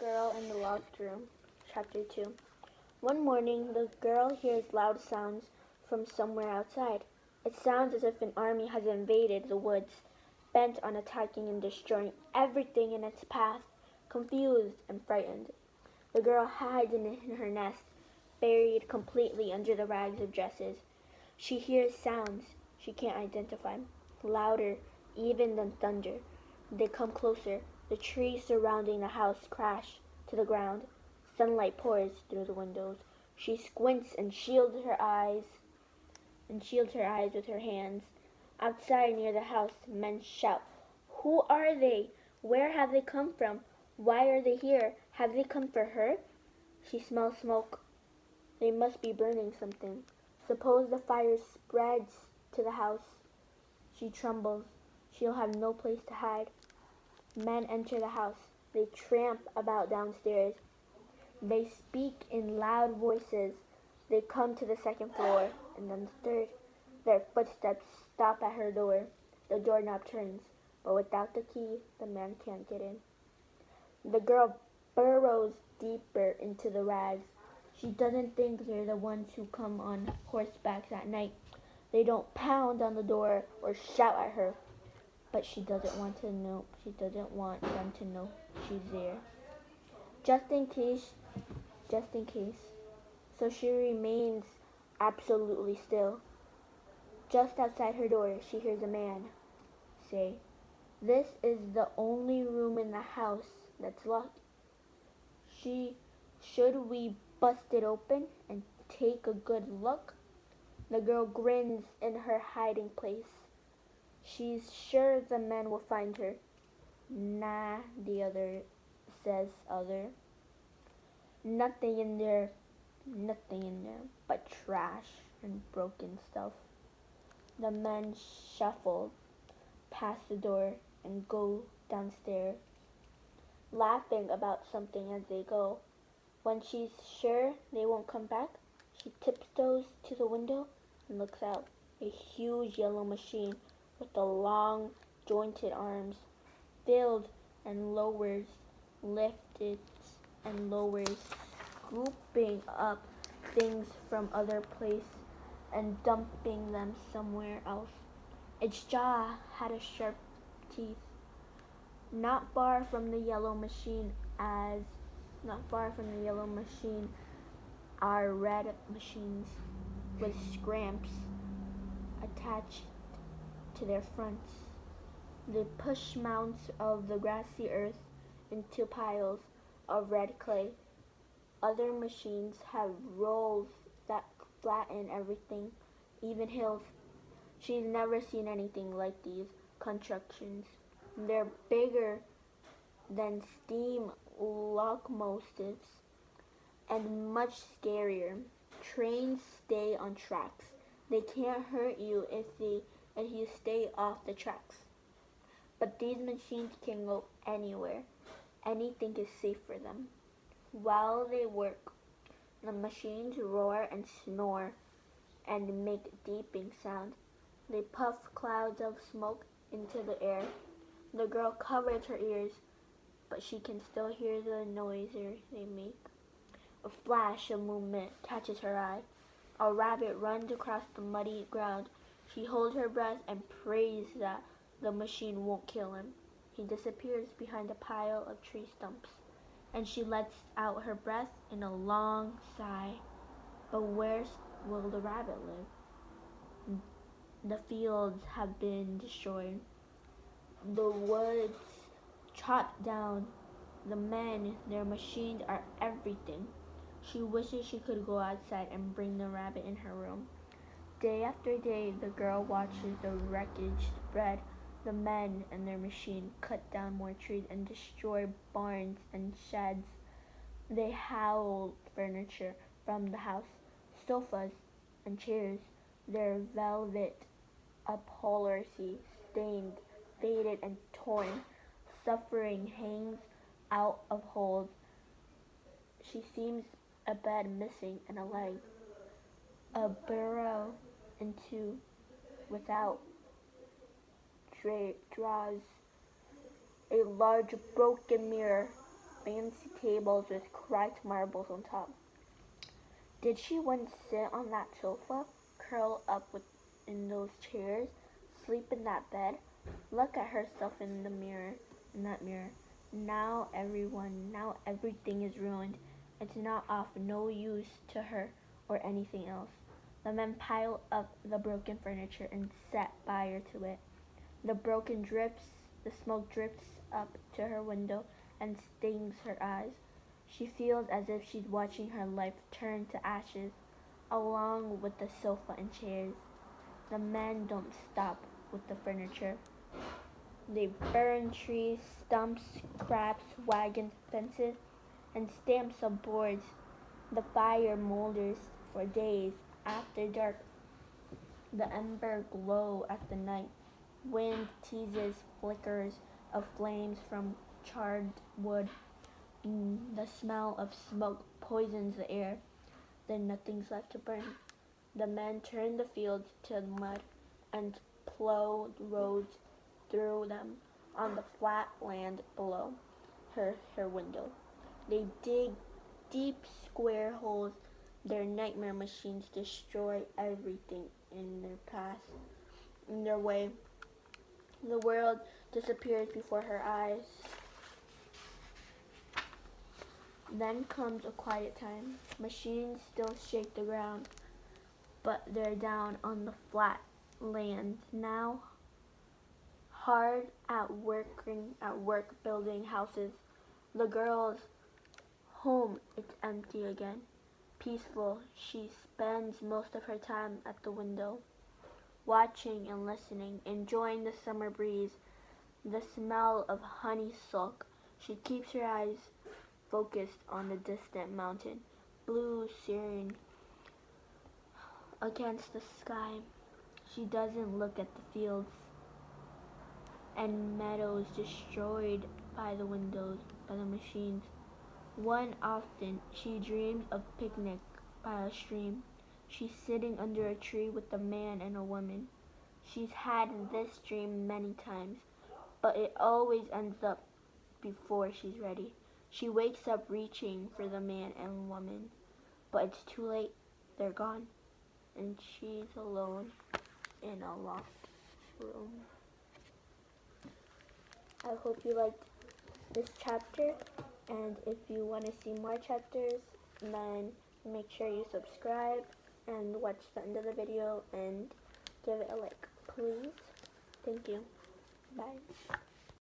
Girl in the Locked Room, Chapter 2. One morning, the girl hears loud sounds from somewhere outside. It sounds as if an army has invaded the woods, bent on attacking and destroying everything in its path. Confused and frightened, the girl hides in her nest, buried completely under the rags of dresses. She hears sounds she can't identify, louder even than thunder. They come closer. The trees surrounding the house crash to the ground. Sunlight pours through the windows. She squints and shields her eyes with her hands. Outside near the house, men shout. Who are they? Where have they come from? Why are they here? Have they come for her? She smells smoke. They must be burning something. Suppose the fire spreads to the house. She trembles. She'll have no place to hide. Men enter the house. They tramp about downstairs. They speak in loud voices. They come to the second floor, and then the third. Their footsteps stop at her door. The doorknob turns, but without the key, the man can't get in. The girl burrows deeper into the rags. She doesn't think they're the ones who come on horseback at night. They don't pound on the door or shout at her. But she doesn't want to know. She doesn't want them to know she's there. Just in case. So she remains absolutely still. Just outside her door, she hears a man say, "This is the only room in the house that's locked. Should we bust it open and take a good look?" The girl grins in her hiding place. She's sure the men will find her. Nah, the other says. Nothing in there but trash and broken stuff. The men shuffle past the door and go downstairs, laughing about something as they go. When she's sure they won't come back, she tiptoes to the window and looks out. A huge yellow machine with the long, jointed arms, filled and lowers, lifted and lowers, scooping up things from other place and dumping them somewhere else. Its jaw had a sharp teeth. Not far from the yellow machine are red machines with scramps attached to their fronts. They push mounds of the grassy earth into piles of red clay. Other machines have rolls that flatten everything, even hills. She's never seen anything like these constructions. They're bigger than steam locomotives and much scarier. Trains stay on tracks. They can't hurt you if you stay off the tracks. But these machines can go anywhere. Anything is safe for them. While they work, the machines roar and snore and make beeping sound. They puff clouds of smoke into the air. The girl covers her ears, but she can still hear the noises they make. A flash of movement catches her eye. A rabbit runs across the muddy ground. She holds her breath and prays that the machine won't kill him. He disappears behind a pile of tree stumps, and she lets out her breath in a long sigh. But where will the rabbit live? The fields have been destroyed. The woods chopped down. The men, their machines are everything. She wishes she could go outside and bring the rabbit in her room. Day after day, the girl watches the wreckage spread. The men and their machine cut down more trees and destroy barns and sheds. They hauled furniture from the house, sofas and chairs, their velvet upholstery stained, faded and torn. Suffering hangs out of holes. She sees a bed missing and a leg. A burrow into without draws a large broken mirror fancy tables with cracked marbles on top. Did she once sit on that sofa, curl up in those chairs, sleep in that bed, look at herself in that mirror? Now everything is ruined. It's not off, no use to her or anything else. The men pile up the broken furniture and set fire to it. The smoke drips up to her window and stings her eyes. She feels as if she's watching her life turn to ashes, along with the sofa and chairs. The men don't stop with the furniture. They burn trees, stumps, scraps, wagons, fences, and stamps of boards. The fire molders for days. After dark, the ember glow at the night. Wind teases flickers of flames from charred wood. The smell of smoke poisons the air. Then nothing's left to burn. The men turn the fields to mud and plow roads through them on the flat land below her window. They dig deep square holes. Their nightmare machines destroy everything in their path, in their way. The world disappears before her eyes. Then comes a quiet time. Machines still shake the ground, but they're down on the flat land now, hard at work building houses. The girl's home is empty again. Peaceful, she spends most of her time at the window, watching and listening, enjoying the summer breeze, the smell of honeysuckle. She keeps her eyes focused on the distant mountain, blue serene against the sky. She doesn't look at the fields and meadows destroyed by the machines. One often she dreams of picnic by a stream. She's sitting under a tree with a man and a woman. She's had this dream many times, but it always ends up before she's ready. She wakes up reaching for the man and woman, but it's too late. They're gone, and she's alone in a locked room. I hope you liked this chapter, and if you want to see more chapters, then make sure you subscribe and watch the end of the video and give it a like, please. Thank you. Bye.